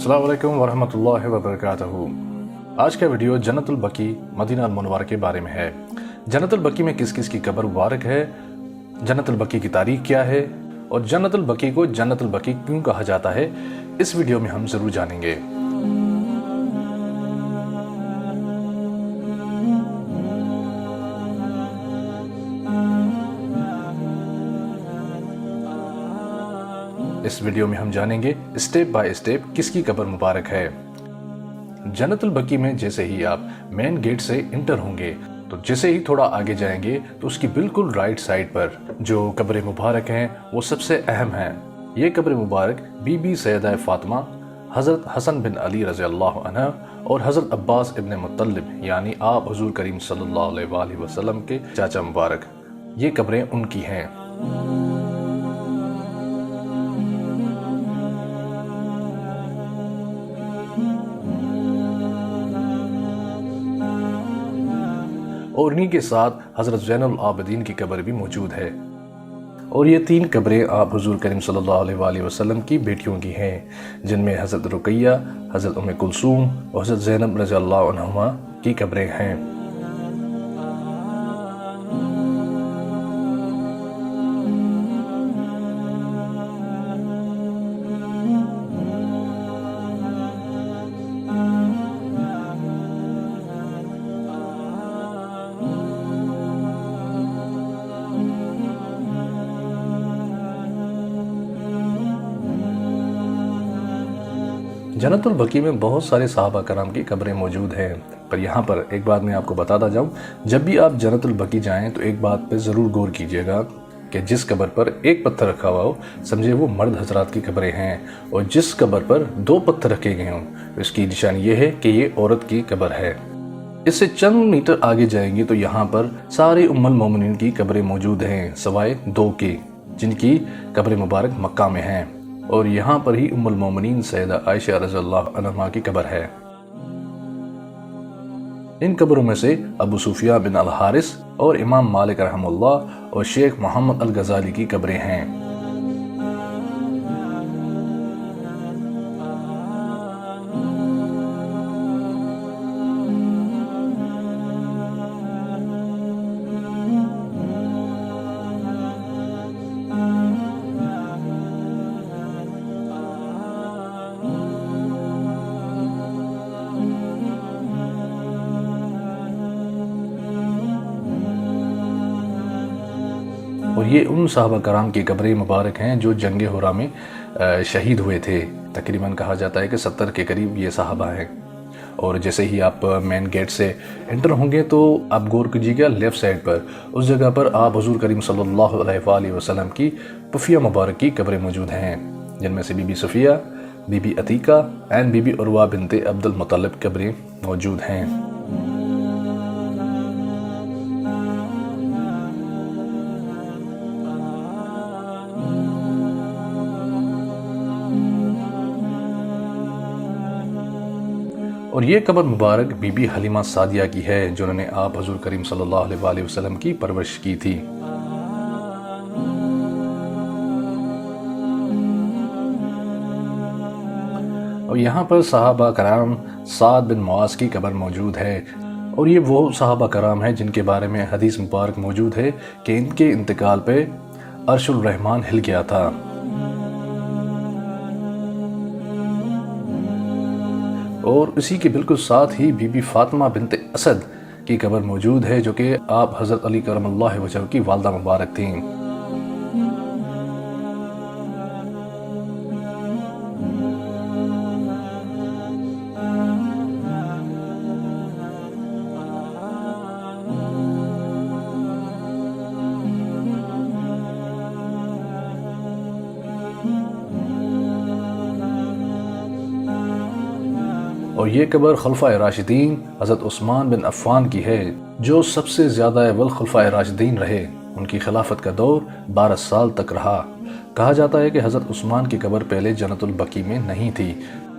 अस्सलाम वालेकुम वरहमतुल्लाहि वबरकातुहू। आज का वीडियो जन्नतुल बकी मदीना अल मुनव्वरा के बारे में है। जन्नतुल बकी में किस किस की कब्र मुबारक है, जन्नतुल बकी की तारीख क्या है और जन्नतुल बकी को जन्नतुल बकी क्यों कहा जाता है, इस वीडियो में हम ज़रूर जानेंगे। इस वीडियो में हम जानेंगे स्टेप बाय स्टेप किसकी कब्र मुबारक है। जन्नतुल बकी में जैसे ही आप मेन गेट से इंटर होंगे तो जैसे ही थोड़ा आगे जाएंगे तो उसकी बिल्कुल राइट साइड पर जो कब्र मुबारक हैं वो सबसे अहम है। ये कब्र मुबारक बीबी सैयदा फातिमा, हज़रत हसन बिन अली रज़ी अल्लाह अन्हु और हज़रत अब्बास इब्न मुत्तलिब यानी आप हुज़ूर करीम सल्लल्लाहु अलैहि वसल्लम के चाचा मुबारक, ये कब्रें उनकी हैं। और इन्हीं के साथ हज़रत ज़ैनुल आबिदीन की कब्र भी मौजूद है। और ये 3 कब्रें आप हुज़ूर करीम सल्लल्लाहु अलैहि वसल्लम की बेटियों की हैं, जिनमें हज़रत रुकैया, हज़रत उम्मे कुलसूम और हज़रत ज़ैनब रज़ियल्लाहु अन्हुमा की कब्रें हैं। जन्नतुल बकी में बहुत सारे सहाबा कराम की कब्रें मौजूद हैं, पर यहाँ पर एक बात मैं आपको बताता जाऊँ, जब भी आप जन्नतुल बकी जाएं तो एक बात पे ज़रूर गौर कीजिएगा कि जिस कब्र पर एक पत्थर रखा हुआ हो, समझे वो मर्द हजरात की कब्रें हैं, और जिस कब्र पर 2 पत्थर रखे गए हों इसकी निशानी ये है कि ये औरत की कब्र है। इससे चंद मीटर आगे जाएंगे तो यहाँ पर सारे उम्मुल मोमिनीन की कब्रें मौजूद हैं सिवाय 2 की, जिनकी कब्र मुबारक मक्का में हैं, और यहाँ पर ही उम्मुल मोमिनीन सैयदा आयशा रज़ियल्लाहु अन्हा की कब्र है। इन कब्रों में से अबू सुफिया बिन अल हारिस और इमाम मालिक रहमहुल्लाह और शेख मोहम्मद अल गजाली की कब्रें हैं। और ये उन सहाबा कराम की कब्रें मुबारक हैं जो जंग हुरा में शहीद हुए थे। तकरीबन कहा जाता है कि 70 के करीब ये सहाबा हैं। और जैसे ही आप मेन गेट से एंटर होंगे तो आप गौर कीजिएगा लेफ़्ट साइड पर उस जगह पर आप हुज़ूर करीम सल्लल्लाहु अलैहि वसल्लम की पुफिया मुबारक की कब्रें मौजूद हैं, जिनमें से बीबी सफ़िया, बीबी अतीका एंड बीबी उरवा बिनते अब्दुल मुत्तलिब कब्रें मौजूद हैं। और ये कब्र मुबारक बीबी हलीमा सादिया की है, जिन्होंने आप हुज़ूर करीम सल्लल्लाहु अलैहि वसल्लम की परवरिश की थी। और यहाँ पर सहाबा कराम साद बिन मुआज़ की कब्र मौजूद है, और ये वो सहाबा कराम हैं जिनके बारे में हदीस मुबारक मौजूद है कि इनके इंतकाल पे अर्शुल रहमान हिल गया था। और इसी के बिल्कुल साथ ही बीबी फातिमा बिनते असद की कब्र मौजूद है, जो कि आप हज़रत अली करमल्लाहु वजहहू की वालदा मुबारक थीं। और ये कब्र खलफा राशिदीन हज़रत उस्मान बिन अफ़्फ़ान की है, जो सबसे ज़्यादा अव्वल खलफा राशिदीन रहे। उनकी खिलाफत का दौर 12 साल तक रहा। कहा जाता है कि हज़रत उस्मान की कब्र पहले जन्नतुल बकी में नहीं थी,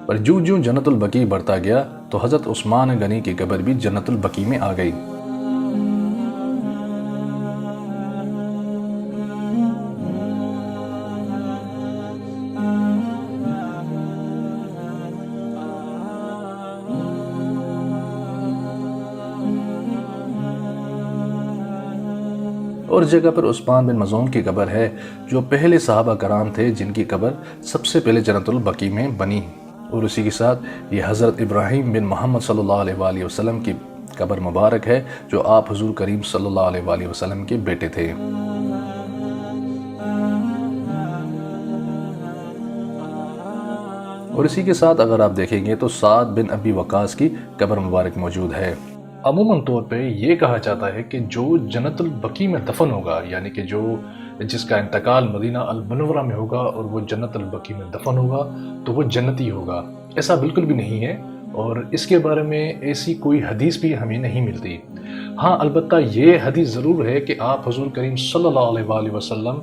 पर जूं जूं जन्नतुल बकी बढ़ता गया तो हज़रत उस्मान गनी की कब्र भी जन्नतुल बकी में आ गई। اور اس جگہ پر عثمان بن مظعون کی قبر ہے جو پہلے صحابہ کرام تھے جن کی قبر سب سے پہلے جنت البقیع میں بنی، اور اسی کے ساتھ یہ حضرت ابراہیم بن محمد صلی اللہ علیہ وآلہ وسلم کی قبر مبارک ہے جو آپ حضور کریم صلی اللہ علیہ وآلہ وسلم کے بیٹے تھے۔ اور اسی کے ساتھ اگر آپ دیکھیں گے تو سعد بن ابی وقاص کی قبر مبارک موجود ہے۔ عموماً طور پہ یہ کہا جاتا ہے کہ جو جنت البقیع میں دفن ہوگا، یعنی کہ جس کا انتقال مدینہ المنورہ میں ہوگا اور وہ جنت البقیع میں دفن ہوگا تو وہ جنتی ہوگا، ایسا بالکل بھی نہیں ہے، اور اس کے بارے میں ایسی کوئی حدیث بھی ہمیں نہیں ملتی۔ ہاں البتہ یہ حدیث ضرور ہے کہ آپ حضور کریم صلی اللہ علیہ وآلہ وسلم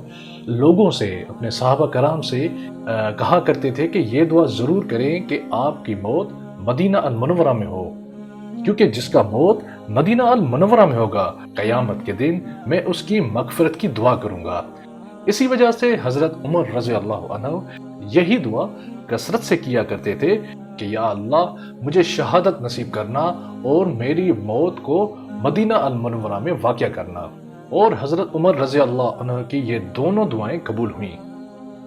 لوگوں سے، اپنے صحابہ کرام سے کہا کرتے تھے کہ یہ دعا ضرور کریں کہ آپ کی موت مدینہ المنورہ میں ہو، کیونکہ جس کا موت مدینہ المنورہ میں ہوگا قیامت کے دن میں اس کی مغفرت کی دعا کروں گا۔ اسی وجہ سے حضرت عمر رضی اللہ عنہ یہی دعا کثرت سے کیا کرتے تھے کہ یا اللہ مجھے شہادت نصیب کرنا اور میری موت کو مدینہ المنورہ میں واقع کرنا، اور حضرت عمر رضی اللہ عنہ کی یہ دونوں دعائیں قبول ہوئیں۔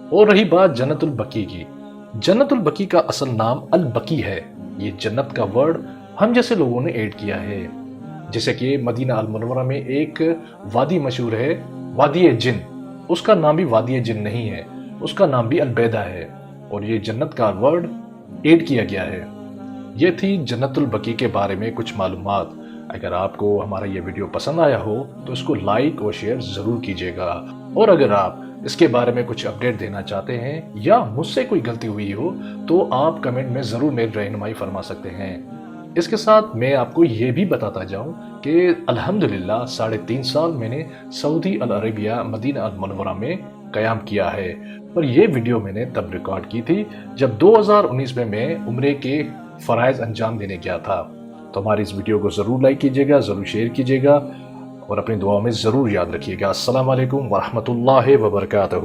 اور رہی بات جنت البقیع کی، جنت البقیع کا اصل نام البقیع ہے۔ یہ جنت کا ورڈ ہم جیسے لوگوں نے ایڈ کیا ہے، جیسے کہ مدینہ المنورہ میں ایک وادی مشہور ہے وادی جن، اس کا نام بھی وادی جن نہیں ہے، اس کا نام بھی البیدہ ہے، اور یہ جنت کا ورڈ ایڈ کیا گیا ہے۔ یہ تھی جنت البقیع کے بارے میں کچھ معلومات۔ اگر آپ کو ہمارا یہ ویڈیو پسند آیا ہو تو اس کو لائک اور شیئر ضرور کیجیے گا، اور اگر آپ اس کے بارے میں کچھ اپڈیٹ دینا چاہتے ہیں یا مجھ سے کوئی غلطی ہوئی ہو تو آپ کمنٹ میں ضرور میری رہنمائی فرما سکتے ہیں۔ اس کے ساتھ میں آپ کو یہ بھی بتاتا جاؤں کہ الحمدللہ 3.5 سال میں نے سعودی العربیہ مدینہ المنورہ میں قیام کیا ہے، اور یہ ویڈیو میں نے تب ریکارڈ کی تھی جب 2019 میں عمرے کے فرائض انجام دینے گیا تھا۔ تو ہماری اس ویڈیو کو ضرور لائک کیجیے گا، ضرور شیئر کیجیے گا، اور اپنی دعاؤں میں ضرور یاد رکھیے گا۔ السلام علیکم ورحمۃ اللہ وبرکاتہ۔